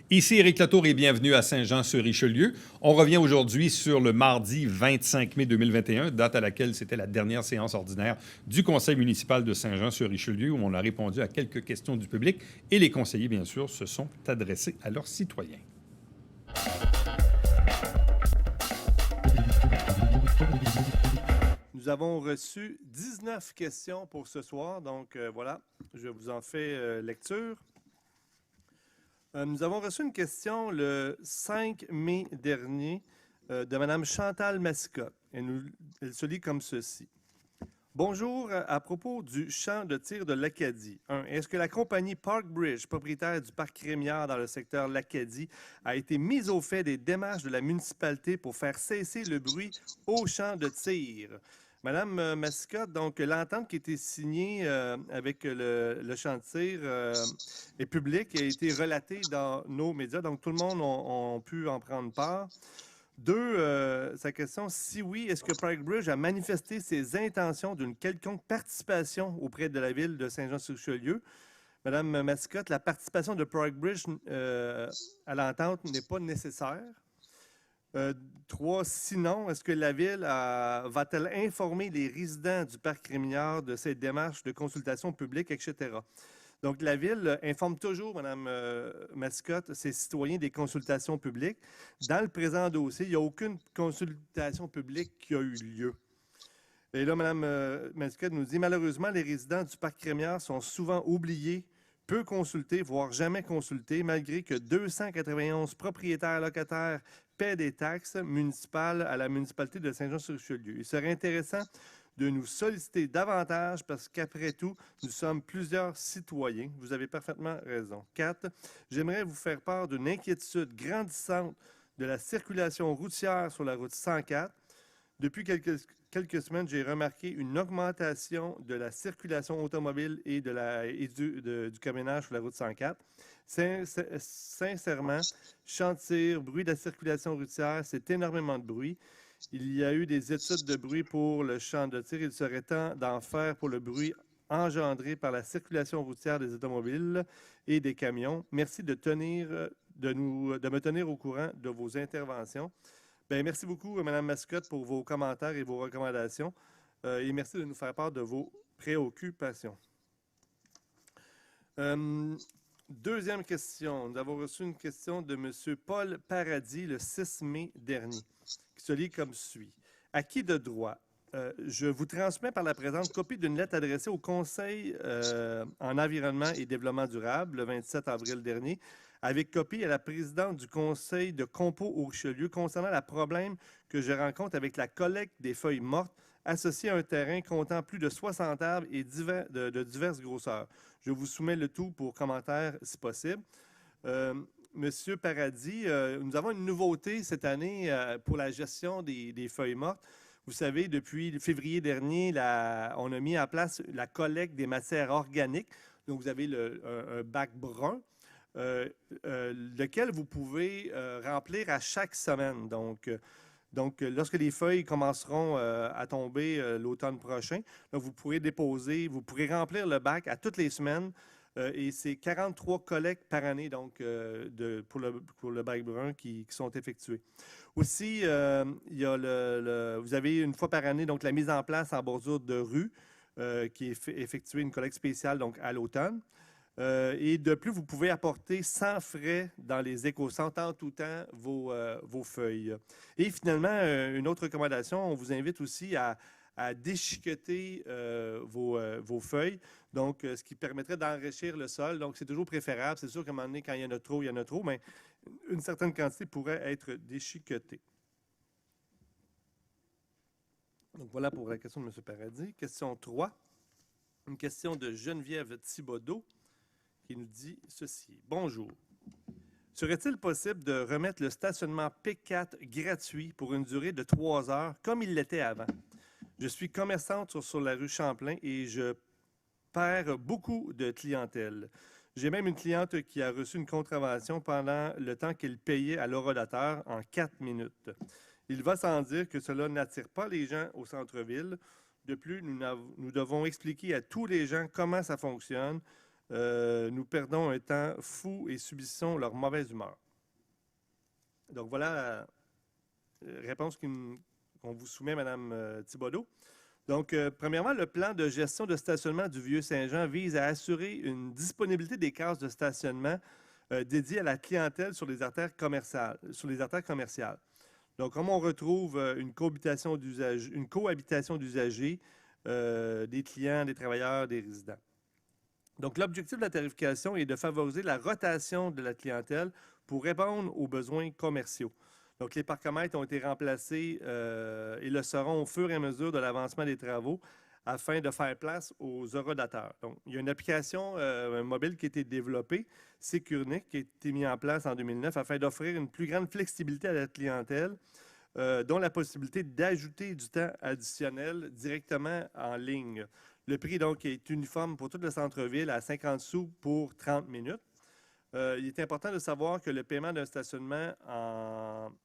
Ici Éric Latour et bienvenue à Saint-Jean-sur-Richelieu. On revient aujourd'hui sur le mardi 25 mai 2021, date à laquelle c'était la dernière séance ordinaire du Conseil municipal de Saint-Jean-sur-Richelieu, où on a répondu à quelques questions du public et les conseillers, bien sûr, se sont adressés à leurs citoyens. Nous avons reçu 19 questions pour ce soir, donc voilà, je vous en fais lecture. Nous avons reçu une question le 5 mai dernier de Mme Chantal Mascotte. Elle se lit comme ceci. Bonjour, à propos du champ de tir de l'Acadie. Est-ce que la compagnie Parkbridge, propriétaire du parc Rémiard dans le secteur l'Acadie, a été mise au fait des démarches de la municipalité pour faire cesser le bruit au champ de tir? Madame Mascotte, donc l'entente qui a été signée avec le champ de tir est publique et a été relatée dans nos médias, donc tout le monde a pu en prendre part. Sa question, si oui, est-ce que Parkbridge a manifesté ses intentions d'une quelconque participation auprès de la ville de Saint-Jean-sur-Richelieu? Madame Mascotte, la participation de Parkbridge à l'entente n'est pas nécessaire. 3, sinon, est-ce que la ville va-t-elle informer les résidents du parc Rémiard de cette démarche de consultation publique, etc.? Donc, la ville informe toujours, Mme Mascotte, ses citoyens des consultations publiques. Dans le présent dossier, il n'y a aucune consultation publique qui a eu lieu. Et là, Mme Mascotte nous dit, malheureusement, les résidents du parc Rémiard sont souvent oubliés, peu consultés, voire jamais consultés, malgré que 291 propriétaires locataires paient des taxes municipales à la municipalité de Saint-Jean-sur-Richelieu. Il serait intéressant de nous solliciter davantage parce qu'après tout, nous sommes plusieurs citoyens. Vous avez parfaitement raison. 4, j'aimerais vous faire part d'une inquiétude grandissante de la circulation routière sur la route 104. Depuis quelques semaines, j'ai remarqué une augmentation de la circulation automobile et du camionnage sur la route 104. Sincèrement, champ de tir, bruit de la circulation routière, c'est énormément de bruit. Il y a eu des études de bruit pour le champ de tir. Il serait temps d'en faire pour le bruit engendré par la circulation routière des automobiles et des camions. Merci de me tenir au courant de vos interventions. Bien, merci beaucoup, Mme Mascotte, pour vos commentaires et vos recommandations. Et merci de nous faire part de vos préoccupations. Deuxième question. Nous avons reçu une question de M. Paul Paradis le 6 mai dernier, qui se lit comme suit. À qui de droit? Je vous transmets par la présente copie d'une lettre adressée au Conseil en environnement et développement durable le 27 avril dernier, avec copie à la présidente du Conseil de Compo au Richelieu concernant le problème que je rencontre avec la collecte des feuilles mortes associées à un terrain comptant plus de 60 arbres et de diverses grosseurs. Je vous soumets le tout pour commentaire si possible. Monsieur Paradis, nous avons une nouveauté cette année pour la gestion des feuilles mortes. Vous savez, depuis février dernier, on a mis en place la collecte des matières organiques. Donc, vous avez un bac brun, lequel vous pouvez remplir à chaque semaine. Donc, lorsque les feuilles commenceront à tomber l'automne prochain, là, vous pourrez remplir le bac à toutes les semaines. Et c'est 43 collectes par année donc, pour le bac brun qui sont effectuées. Aussi, il y a vous avez une fois par année donc, la mise en place en bordure de rue qui est effectuée une collecte spéciale donc, à l'automne. Et de plus, vous pouvez apporter sans frais dans les éco-centres en tout temps vos feuilles. Et finalement, une autre recommandation, on vous invite aussi à déchiqueter vos feuilles, donc ce qui permettrait d'enrichir le sol. Donc, c'est toujours préférable. C'est sûr qu'à un moment donné, quand il y en a trop, il y en a trop, mais une certaine quantité pourrait être déchiquetée. Donc, voilà pour la question de M. Paradis. Question 3. Une question de Geneviève Thibodeau qui nous dit ceci. Bonjour. Serait-il possible de remettre le stationnement P4 gratuit pour une durée de 3 heures comme il l'était avant? Je suis commerçante sur la rue Champlain et je perds beaucoup de clientèle. J'ai même une cliente qui a reçu une contravention pendant le temps qu'elle payait à l'horolodateur en 4 minutes. Il va sans dire que cela n'attire pas les gens au centre-ville. De plus, nous devons expliquer à tous les gens comment ça fonctionne. Nous perdons un temps fou et subissons leur mauvaise humeur. Donc voilà la réponse qu'on vous soumet, Mme Thibodeau. Donc, premièrement, le plan de gestion de stationnement du Vieux-Saint-Jean vise à assurer une disponibilité des cases de stationnement dédiées à la clientèle sur les artères commerciales. Donc, comme on retrouve une cohabitation d'usagers, des clients, des travailleurs, des résidents. Donc, l'objectif de la tarification est de favoriser la rotation de la clientèle pour répondre aux besoins commerciaux. Donc, les parcomètres ont été remplacés et le seront au fur et à mesure de l'avancement des travaux afin de faire place aux horodateurs. Donc, il y a une application mobile qui a été développée, Sécurnic, qui a été mise en place en 2009 afin d'offrir une plus grande flexibilité à la clientèle, dont la possibilité d'ajouter du temps additionnel directement en ligne. Le prix, donc, est uniforme pour tout le centre-ville à 50 sous pour 30 minutes. Il est important de savoir que le paiement d'un stationnement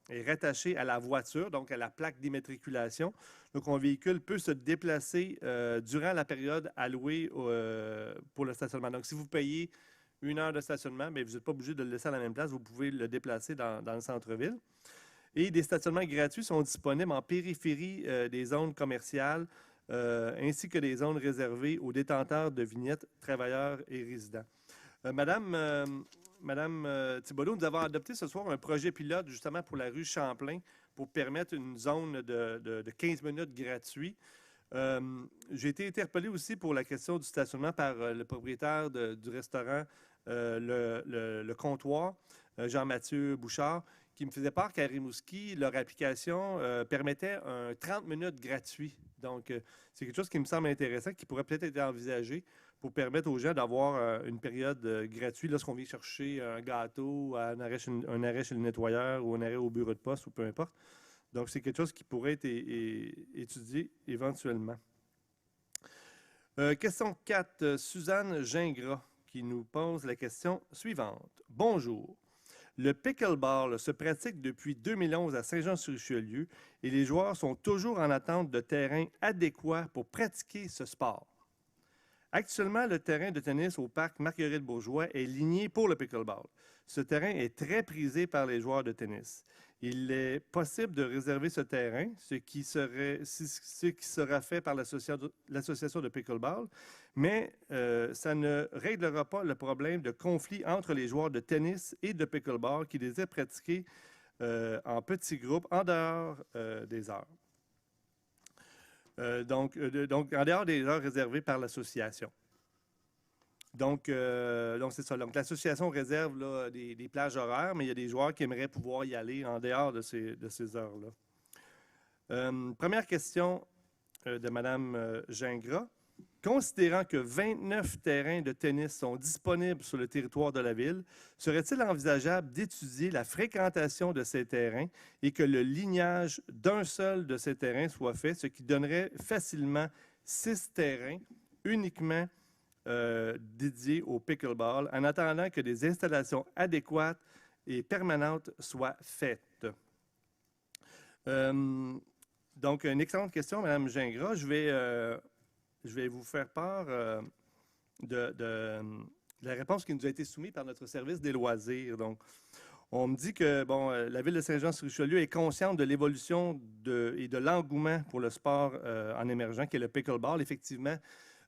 est rattaché à la voiture, donc à la plaque d'immatriculation. Donc, un véhicule peut se déplacer durant la période allouée pour le stationnement. Donc, si vous payez 1 heure de stationnement, mais vous n'êtes pas obligé de le laisser à la même place, vous pouvez le déplacer dans le centre-ville. Et des stationnements gratuits sont disponibles en périphérie des zones commerciales, ainsi que des zones réservées aux détenteurs de vignettes, travailleurs et résidents. Madame Thibodeau, nous avons adopté ce soir un projet pilote justement pour la rue Champlain pour permettre une zone de 15 minutes gratuit. J'ai été interpellé aussi pour la question du stationnement par le propriétaire du restaurant Le Comptoir, Jean-Mathieu Bouchard, qui me faisait part qu'à Rimouski, leur application permettait un 30 minutes gratuit. Donc, c'est quelque chose qui me semble intéressant, qui pourrait peut-être être envisagé pour permettre aux gens d'avoir une période gratuite lorsqu'on vient chercher un gâteau, un arrêt chez le nettoyeur ou un arrêt au bureau de poste ou peu importe. Donc, c'est quelque chose qui pourrait être étudié éventuellement. Question 4, Suzanne Gingras qui nous pose la question suivante. Bonjour. Le pickleball se pratique depuis 2011 à Saint-Jean-sur-Richelieu et les joueurs sont toujours en attente de terrains adéquats pour pratiquer ce sport. Actuellement, le terrain de tennis au parc Marguerite-Bourgeois est ligné pour le pickleball. Ce terrain est très prisé par les joueurs de tennis. Il est possible de réserver ce terrain, ce qui sera fait par l'association de pickleball, mais ça ne réglera pas le problème de conflit entre les joueurs de tennis et de pickleball qui désirent pratiquer en petits groupes en dehors des heures. Donc, en dehors des heures réservées par l'association. Donc c'est ça. Donc, l'association réserve là, des plages horaires, mais il y a des joueurs qui aimeraient pouvoir y aller en dehors de ces heures-là. Première question de Mme Gingras. Considérant que 29 terrains de tennis sont disponibles sur le territoire de la ville, serait-il envisageable d'étudier la fréquentation de ces terrains et que le lignage d'un seul de ces terrains soit fait, ce qui donnerait facilement 6 terrains uniquement dédiés au pickleball, en attendant que des installations adéquates et permanentes soient faites? Donc, une excellente question, Mme Gingras. Je vais vous faire part de la réponse qui nous a été soumise par notre service des loisirs. Donc, on me dit que la ville de Saint-Jean-sur-Richelieu est consciente de l'évolution et de l'engouement pour le sport en émergent, qui est le pickleball. Effectivement,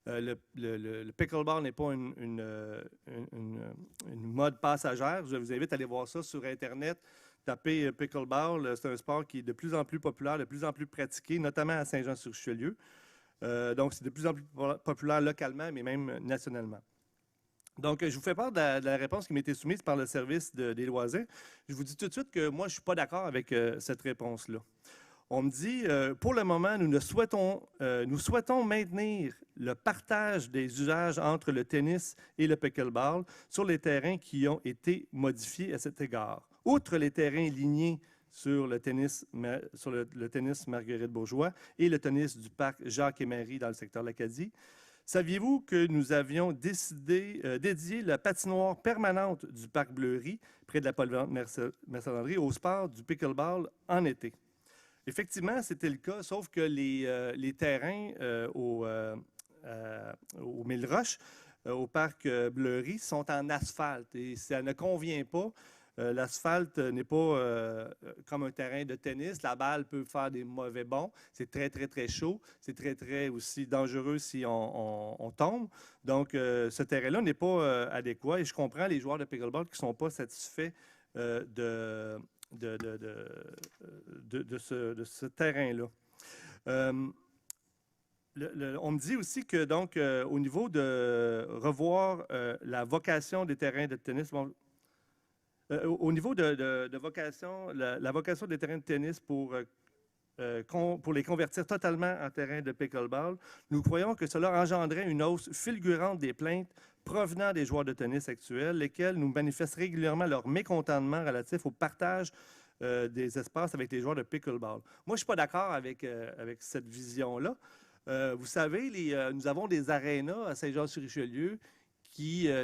le pickleball n'est pas une mode passagère. Je vous invite à aller voir ça sur Internet. Tapez pickleball. C'est un sport qui est de plus en plus populaire, de plus en plus pratiqué, notamment à Saint-Jean-sur-Richelieu. Donc, c'est de plus en plus populaire localement, mais même nationalement. Donc, je vous fais part de la réponse qui m'a été soumise par le service des loisirs. Je vous dis tout de suite que moi, je ne suis pas d'accord avec cette réponse-là. On me dit, pour le moment, nous souhaitons maintenir le partage des usages entre le tennis et le pickleball sur les terrains qui ont été modifiés à cet égard. Outre les terrains lignés sur le tennis Marguerite-Bourgeois et le tennis du parc Jacques-et-Marie dans le secteur de l'Acadie. Saviez-vous que nous avions décidé dédier la patinoire permanente du parc Bleury, près de la polyvalente Mercelandry, au sport du pickleball en été? Effectivement, c'était le cas, sauf que les terrains au Mille Roches au parc Bleury sont en asphalte et ça ne convient pas. L'asphalte n'est pas comme un terrain de tennis. La balle peut faire des mauvais bonds. C'est très, très, très chaud. C'est très, très aussi dangereux si on tombe. Donc, ce terrain-là n'est pas adéquat. Et je comprends les joueurs de pickleball qui ne sont pas satisfaits de ce terrain-là. On me dit aussi que, donc, au niveau de revoir la vocation des terrains de tennis, bon, au niveau de vocation, la vocation des terrains de tennis pour les convertir totalement en terrain de pickleball, nous croyons que cela engendrait une hausse fulgurante des plaintes provenant des joueurs de tennis actuels, lesquels nous manifestent régulièrement leur mécontentement relatif au partage des espaces avec les joueurs de pickleball. Moi, je ne suis pas d'accord avec cette vision-là. Vous savez, nous avons des arénas à Saint-Jean-sur-Richelieu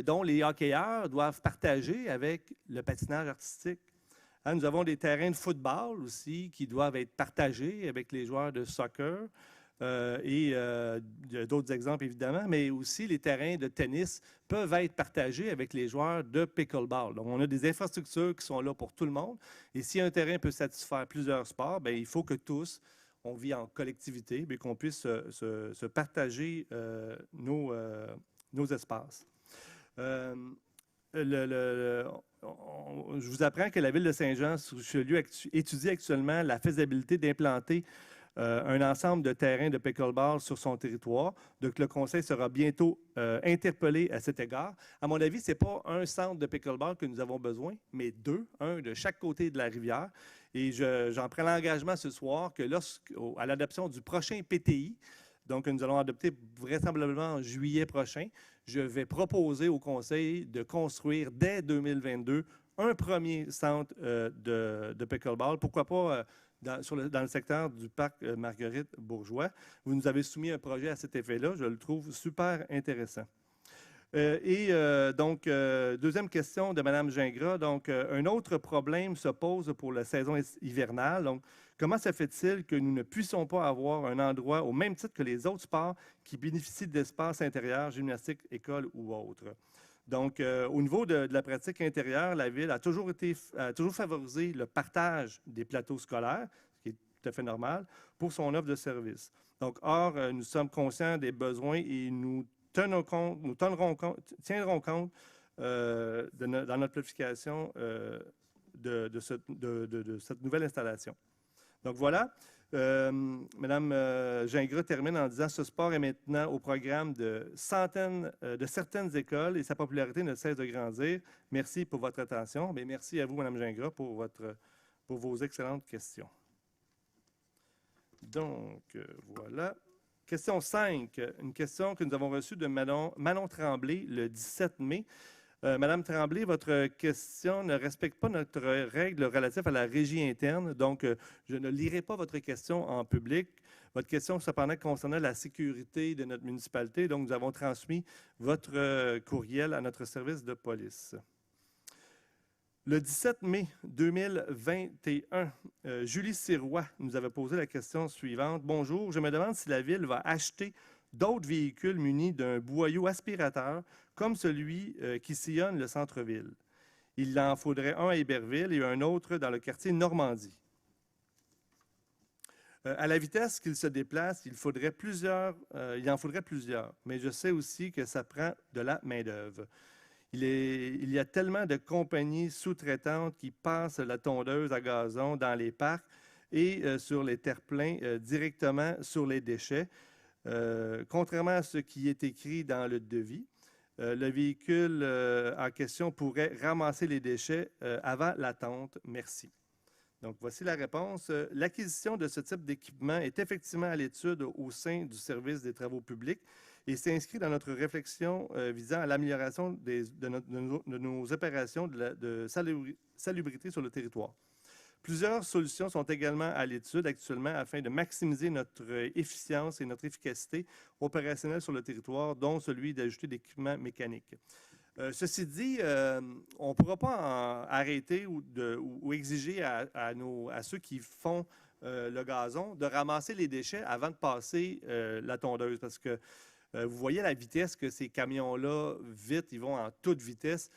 dont les hockeyeurs doivent partager avec le patinage artistique. Hein, nous avons des terrains de football aussi qui doivent être partagés avec les joueurs de soccer et d'autres exemples évidemment, mais aussi les terrains de tennis peuvent être partagés avec les joueurs de pickleball. Donc, on a des infrastructures qui sont là pour tout le monde et si un terrain peut satisfaire plusieurs sports, bien, il faut que tous, on vit en collectivité, mais qu'on puisse se partager nos espaces. Je vous apprends que la ville de Saint-Jean-sur-Richelieu étudie actuellement la faisabilité d'implanter un ensemble de terrains de pickleball sur son territoire. Donc, le conseil sera bientôt interpellé à cet égard. À mon avis, ce n'est pas un centre de pickleball que nous avons besoin, mais deux, un de chaque côté de la rivière. Et j'en prends l'engagement ce soir que à l'adoption du prochain PTI, donc que nous allons adopter vraisemblablement en juillet prochain, je vais proposer au conseil de construire dès 2022 un premier centre de pickleball. Pourquoi pas dans le secteur du parc Marguerite-Bourgeois. Vous nous avez soumis un projet à cet effet-là. Je le trouve super intéressant. Donc, deuxième question de Mme Gingras. Donc, un autre problème se pose pour la saison hivernale. Donc, comment se fait-il que nous ne puissions pas avoir un endroit au même titre que les autres sports qui bénéficient d'espaces intérieurs, gymnastique, école ou autres? Donc, au niveau de la pratique intérieure, la Ville a toujours favorisé le partage des plateaux scolaires, ce qui est tout à fait normal, pour son offre de services. Donc, or, nous sommes conscients des besoins et nous tiendrons compte dans notre planification de cette nouvelle installation. Donc voilà, Mme Gingras termine en disant « Ce sport est maintenant au programme de certaines écoles et sa popularité ne cesse de grandir. Merci pour votre attention. » Bien, merci à vous, Mme Gingras, pour vos excellentes questions. Donc, voilà. Question 5, une question que nous avons reçue de Manon Tremblay le 17 mai. Madame Tremblay, votre question ne respecte pas notre règle relative à la régie interne, donc je ne lirai pas votre question en public. Votre question, cependant, concernait la sécurité de notre municipalité, donc nous avons transmis votre courriel à notre service de police. Le 17 mai 2021, Julie Sirois nous avait posé la question suivante. « Bonjour, je me demande si la Ville va acheter d'autres véhicules munis d'un boyau aspirateur comme celui qui sillonne le centre-ville. Il en faudrait un à Héberville et un autre dans le quartier Normandie. À la vitesse qu'il se déplace, il en faudrait plusieurs, mais je sais aussi que ça prend de la main-d'œuvre. Il y a tellement de compagnies sous-traitantes qui passent la tondeuse à gazon dans les parcs et sur les terre-pleins directement sur les déchets. Contrairement à ce qui est écrit dans le devis, le véhicule en question pourrait ramasser les déchets avant la tonte. Merci. Donc, voici la réponse. L'acquisition de ce type d'équipement est effectivement à l'étude au sein du service des travaux publics et s'inscrit dans notre réflexion visant à l'amélioration de nos opérations de salubrité sur le territoire. Plusieurs solutions sont également à l'étude actuellement afin de maximiser notre efficience et notre efficacité opérationnelle sur le territoire, dont celui d'ajouter des équipements mécaniques. Ceci dit, on ne pourra pas arrêter ou exiger à ceux qui font le gazon de ramasser les déchets avant de passer la tondeuse parce que Vous voyez la vitesse que ces camions-là, vite, ils vont en toute vitesse.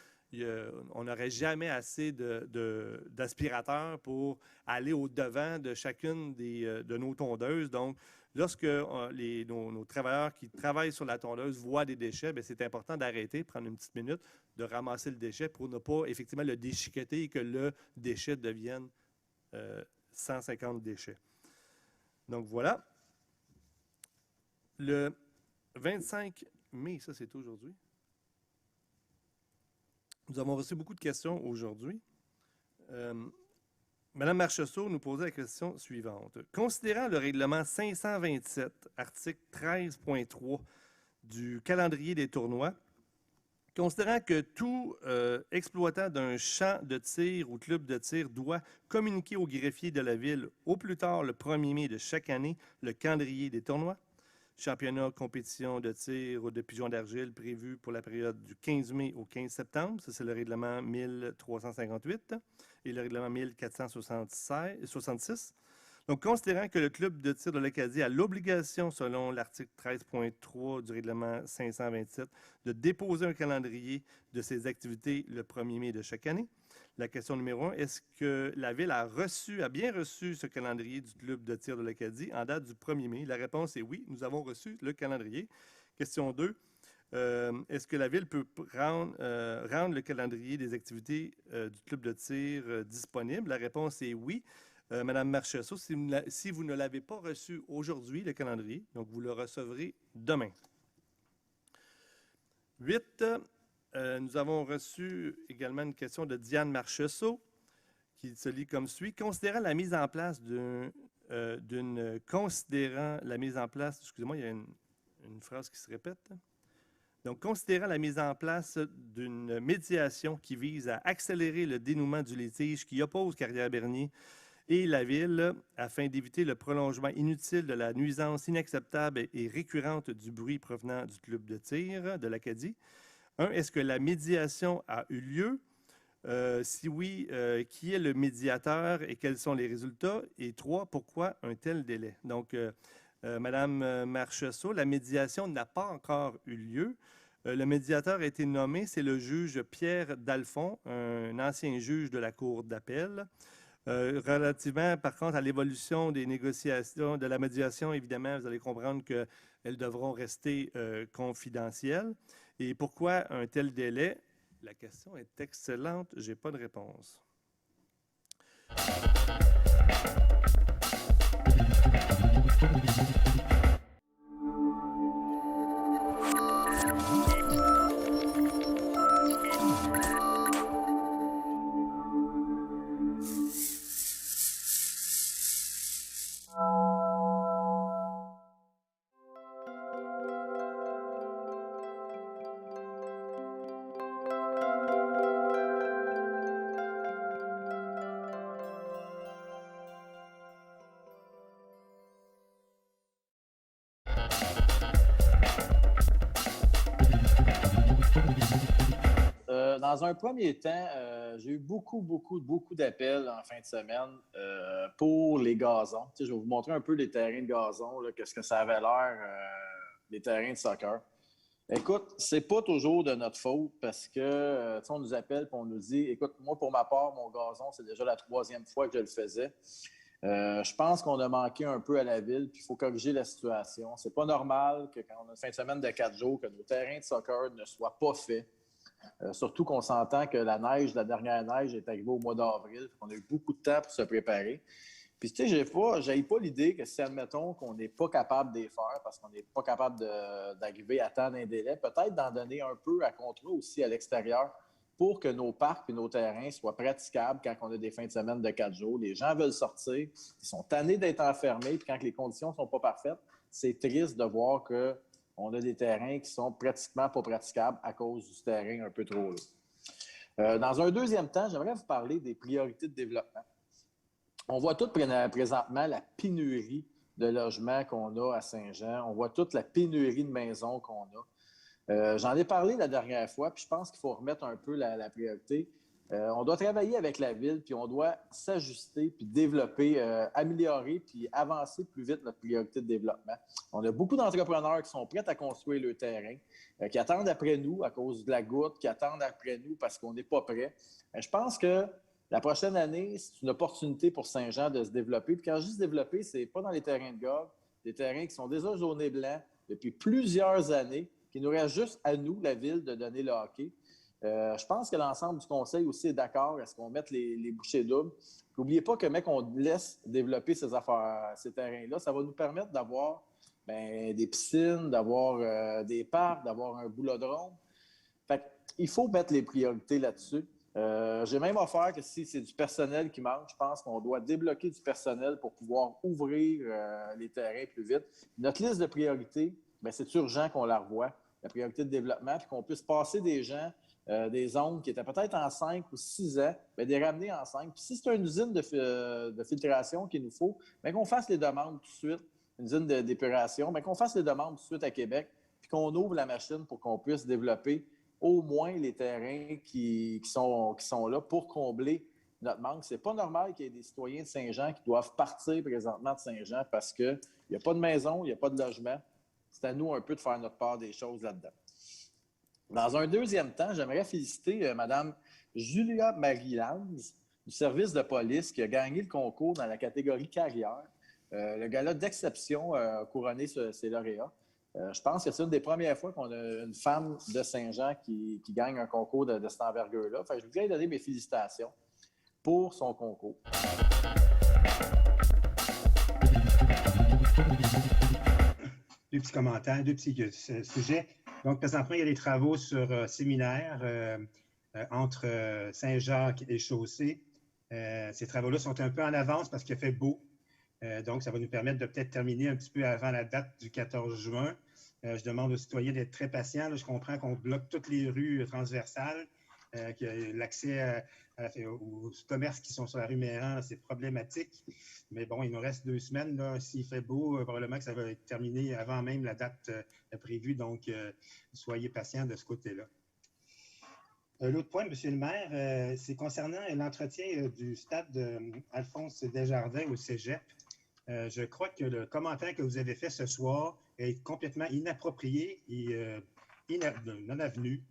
On n'aurait jamais assez d'aspirateurs pour aller au-devant de chacune de nos tondeuses. Donc, lorsque nos travailleurs qui travaillent sur la tondeuse voient des déchets, c'est important d'arrêter, prendre une petite minute, de ramasser le déchet pour ne pas effectivement le déchiqueter et que le déchet devienne 150 déchets. Donc, voilà. Le 25 mai, ça c'est aujourd'hui. Nous avons reçu beaucoup de questions aujourd'hui. Madame Marchessault nous posait la question suivante. Considérant le règlement 527, article 13.3 du calendrier des tournois, considérant que tout exploitant d'un champ de tir ou club de tir doit communiquer au greffier de la ville au plus tard le 1er mai de chaque année le calendrier des tournois, championnat, compétition de tir ou de pigeons d'argile prévu pour la période du 15 mai au 15 septembre. Ça, c'est le règlement 1358 et le règlement 1466. Donc, considérant que le club de tir de l'Acadie a l'obligation, selon l'article 13.3 du règlement 527, de déposer un calendrier de ses activités le 1er mai de chaque année. La question numéro 1, est-ce que la Ville a bien reçu ce calendrier du club de tir de l'Acadie en date du 1er mai? La réponse est oui, nous avons reçu le calendrier. Question 2, est-ce que la Ville peut rendre le calendrier des activités du club de tir disponible? La réponse est oui. Madame Marchessault, si vous ne l'avez pas reçu aujourd'hui, le calendrier, donc vous le recevrez demain. 8. Nous avons reçu également une question de Diane Marchessault qui se lit comme suit. Considérant la mise en place excusez-moi, il y a une phrase qui se répète. Donc, considérant la mise en place d'une médiation qui vise à accélérer le dénouement du litige qui oppose Carrière-Bernier et la Ville afin d'éviter le prolongement inutile de la nuisance inacceptable et récurrente du bruit provenant du club de tir de l'Acadie. 1. Est-ce que la médiation a eu lieu? Si oui, qui est le médiateur et quels sont les résultats? Et 3, pourquoi un tel délai? Donc, Madame Marchessault, la médiation n'a pas encore eu lieu. Le médiateur a été nommé, c'est le juge Pierre Dalphon, un ancien juge de la Cour d'appel. Relativement, par contre, à l'évolution des négociations, de la médiation, évidemment, vous allez comprendre qu'elles devront rester confidentielles. Et pourquoi un tel délai? La question est excellente, je n'ai pas de réponse. Dans un premier temps, j'ai eu beaucoup d'appels en fin de semaine pour les gazons. Tu sais, je vais vous montrer un peu les terrains de gazon, qu'est-ce que ça avait l'air, les terrains de soccer. Écoute, c'est pas toujours de notre faute parce que, on nous appelle et on nous dit, écoute, moi, pour ma part, mon gazon, c'est déjà la 3e fois que je le faisais. Je pense qu'on a manqué un peu à la Ville, puis il faut corriger la situation. C'est pas normal que quand on a une fin de semaine de 4 jours, que nos terrains de soccer ne soient pas faits. Surtout qu'on s'entend que la dernière neige est arrivée au mois d'avril. On a eu beaucoup de temps pour se préparer. Puis, tu sais, j'ai pas l'idée que si, admettons, qu'on n'est pas capable de les faire parce qu'on n'est pas capable d'arriver à temps d'un délai, peut-être d'en donner un peu à contrat aussi à l'extérieur pour que nos parcs et nos terrains soient praticables quand on a des fins de semaine de 4 jours. Les gens veulent sortir, ils sont tannés d'être enfermés, puis quand les conditions ne sont pas parfaites, c'est triste de voir qu'on a des terrains qui sont pratiquement pas praticables à cause du terrain un peu trop lourd. Dans un deuxième temps, j'aimerais vous parler des priorités de développement. On voit tout présentement la pénurie de logements qu'on a à Saint-Jean. On voit toute la pénurie de maisons qu'on a. J'en ai parlé la dernière fois, puis je pense qu'il faut remettre un peu la priorité. On doit travailler avec la ville, puis on doit s'ajuster, puis développer, améliorer, puis avancer plus vite notre priorité de développement. On a beaucoup d'entrepreneurs qui sont prêts à construire le terrain, qui attendent après nous à cause de la goutte, qui attendent après nous parce qu'on n'est pas prêt. Je pense que la prochaine année, c'est une opportunité pour Saint-Jean de se développer. Puis quand je dis se développer, c'est pas dans les terrains de golf, des terrains qui sont déjà jaunés blancs depuis plusieurs années, qui nous reste juste à nous, la ville, de donner le hockey. Je pense que l'ensemble du conseil aussi est d'accord à ce qu'on mette les bouchées doubles. N'oubliez pas que, mec, on laisse développer ces affaires, ces terrains-là. Ça va nous permettre d'avoir des piscines, d'avoir des parcs, d'avoir un boulodrome. Fait il faut mettre les priorités là-dessus. J'ai même offert que si c'est du personnel qui manque, je pense qu'on doit débloquer du personnel pour pouvoir ouvrir les terrains plus vite. Notre liste de priorités, c'est urgent qu'on la revoie, la priorité de développement, puis qu'on puisse passer des gens des zones qui étaient peut-être en 5 ou 6 ans, de les ramener en 5. Puis si c'est une usine de filtration qu'il nous faut, qu'on fasse les demandes tout de suite, une usine d'épuration, qu'on fasse les demandes tout de suite à Québec, puis qu'on ouvre la machine pour qu'on puisse développer au moins les terrains qui sont là pour combler notre manque. C'est pas normal qu'il y ait des citoyens de Saint-Jean qui doivent partir présentement de Saint-Jean parce qu'il n'y a pas de maison, il n'y a pas de logement. C'est à nous un peu de faire notre part des choses là-dedans. Dans un deuxième temps, j'aimerais féliciter Mme Julia Marie-Lanz du service de police qui a gagné le concours dans la catégorie carrière. Le gala d'exception a couronné ses lauréats. Je pense que c'est une des premières fois qu'on a une femme de Saint-Jean qui gagne un concours de cette envergure-là. Enfin, je voudrais lui donner mes félicitations pour son concours. Deux petits commentaires, deux petits sujets. Donc, présentement, il y a des travaux sur séminaire entre Saint-Jacques et Chaussée. Ces travaux-là sont un peu en avance parce qu'il fait beau. Donc, ça va nous permettre de peut-être terminer un petit peu avant la date du 14 juin. Je demande aux citoyens d'être très patients. Là, je comprends qu'on bloque toutes les rues transversales, que l'accès aux commerces qui sont sur la rue Méran, c'est problématique. Mais bon, il nous reste 2 semaines. Là. S'il fait beau, probablement que ça va être terminé avant même la date prévue. Donc, soyez patients de ce côté-là. L'autre point, M. le maire, c'est concernant l'entretien du stade Alphonse Desjardins au Cégep. Je crois que le commentaire que vous avez fait ce soir est complètement inapproprié et non avenu.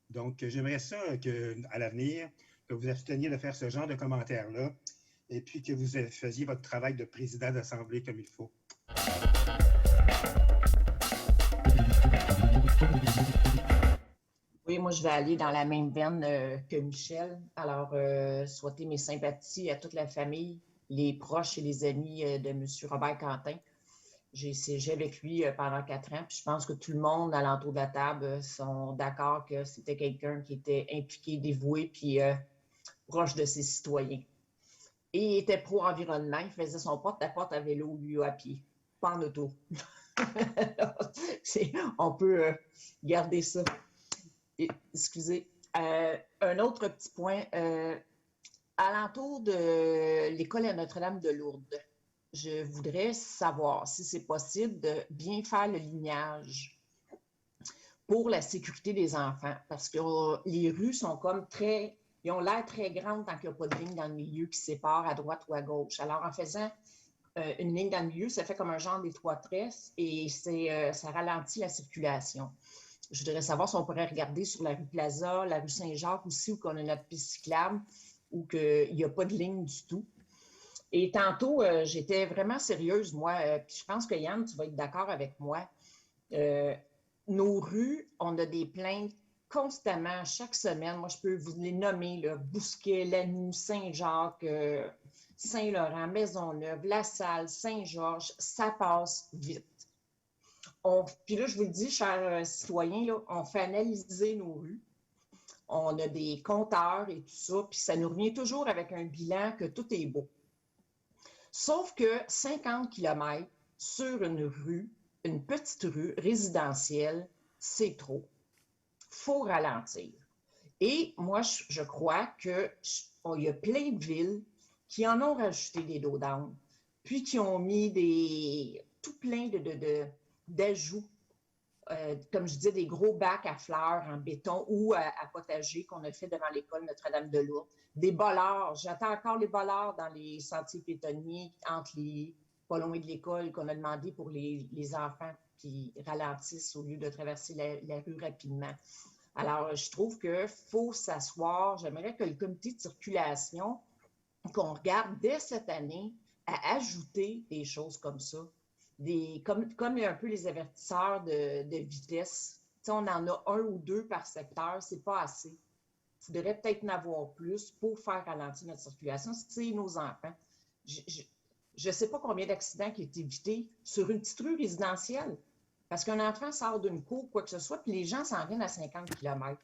Donc, j'aimerais ça qu'à l'avenir, que vous absteniez de faire ce genre de commentaires-là et puis que vous faisiez votre travail de président d'Assemblée comme il faut. Oui, moi, je vais aller dans la même veine que Michel. Alors, souhaiter mes sympathies à toute la famille, les proches et les amis de M. Robert Quentin. J'ai siégé avec lui pendant 4 ans, puis je pense que tout le monde alentour de la table sont d'accord que c'était quelqu'un qui était impliqué, dévoué, puis proche de ses citoyens. Et il était pro-environnement, il faisait son porte-à-porte à vélo, lui, à pied, pas en auto. On peut garder ça. Excusez. Un autre petit point. Alentour de l'école à Notre-Dame de Lourdes, je voudrais savoir si c'est possible de bien faire le lignage pour la sécurité des enfants, parce que les rues sont comme ils ont l'air très grandes tant qu'il n'y a pas de ligne dans le milieu qui sépare à droite ou à gauche. Alors, en faisant une ligne dans le milieu, ça fait comme un genre d'étroitesse et ça ralentit la circulation. Je voudrais savoir si on pourrait regarder sur la rue Plaza, la rue Saint-Jacques aussi, où on a notre piste cyclable, où il n'y a pas de ligne du tout. Et tantôt, j'étais vraiment sérieuse, moi, puis je pense que Yann, tu vas être d'accord avec moi. Nos rues, on a des plaintes constamment, chaque semaine. Moi, je peux vous les nommer, là, Bousquet, Lanoux, Saint-Jacques, Saint-Laurent, Maisonneuve, La Salle, Saint-Georges, ça passe vite. Puis là, je vous le dis, chers citoyens, là, on fait analyser nos rues. On a des compteurs et tout ça, puis ça nous revient toujours avec un bilan que tout est beau. Sauf que 50 km sur une rue, une petite rue résidentielle, c'est trop. Il faut ralentir. Et moi, je crois qu'il y a plein de villes qui en ont rajouté des dos down, puis qui ont mis tout plein d'ajouts comme je disais, des gros bacs à fleurs en béton ou à potager qu'on a fait devant l'école Notre-Dame-de-Lourdes. Des bollards. J'attends encore les bollards dans les sentiers piétonniers pas loin de l'école qu'on a demandé pour les enfants qui ralentissent au lieu de traverser la rue rapidement. Alors, je trouve qu'il faut s'asseoir. J'aimerais que le comité de circulation, qu'on regarde dès cette année à ajouter des choses comme ça. Comme un peu les avertisseurs de vitesse. T'sais, on en a 1 ou 2 par secteur, c'est pas assez. Il faudrait peut-être en avoir plus pour faire ralentir notre circulation. C'est nos enfants. Je ne sais pas combien d'accidents qui ont été évités sur une petite rue résidentielle. Parce qu'un enfant sort d'une cour, quoi que ce soit, puis les gens s'en viennent à 50 km.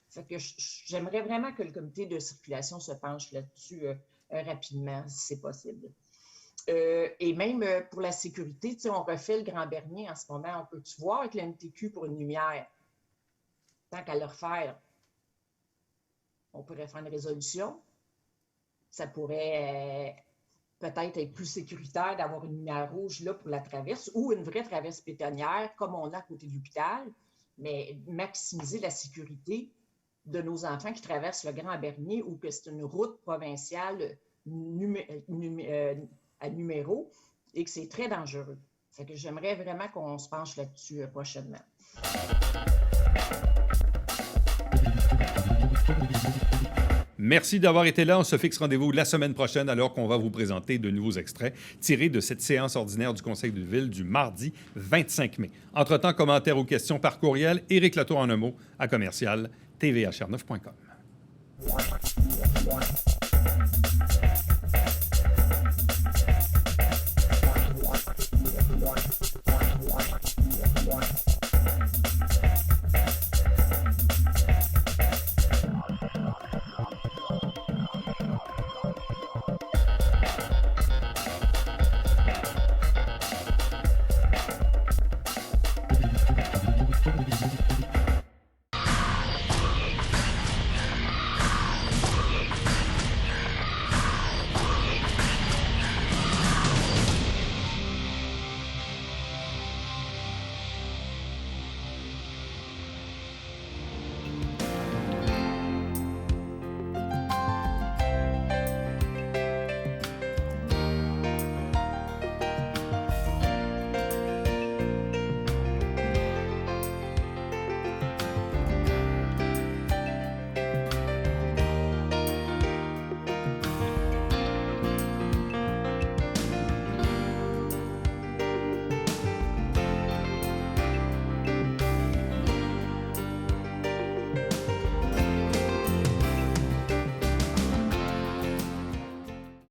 Fait que j'aimerais vraiment que le comité de circulation se penche là-dessus rapidement, si c'est possible. Et même pour la sécurité, on refait le Grand Bernier en ce moment. On peut-tu voir avec la MTQ pour une lumière? Tant qu'à le refaire, on pourrait faire une résolution. Ça pourrait peut-être être plus sécuritaire d'avoir une lumière rouge là pour la traverse ou une vraie traverse piétonnière comme on a à côté de l'hôpital, mais maximiser la sécurité de nos enfants qui traversent le Grand Bernier ou que c'est une route provinciale à numéro et que c'est très dangereux. Fait que j'aimerais vraiment qu'on se penche là-dessus prochainement. Merci d'avoir été là. On se fixe rendez-vous la semaine prochaine alors qu'on va vous présenter de nouveaux extraits tirés de cette séance ordinaire du Conseil de ville du mardi 25 mai. Entre-temps, commentaires ou questions par courriel, Éric Latour en un mot à commercial tvhr9.com.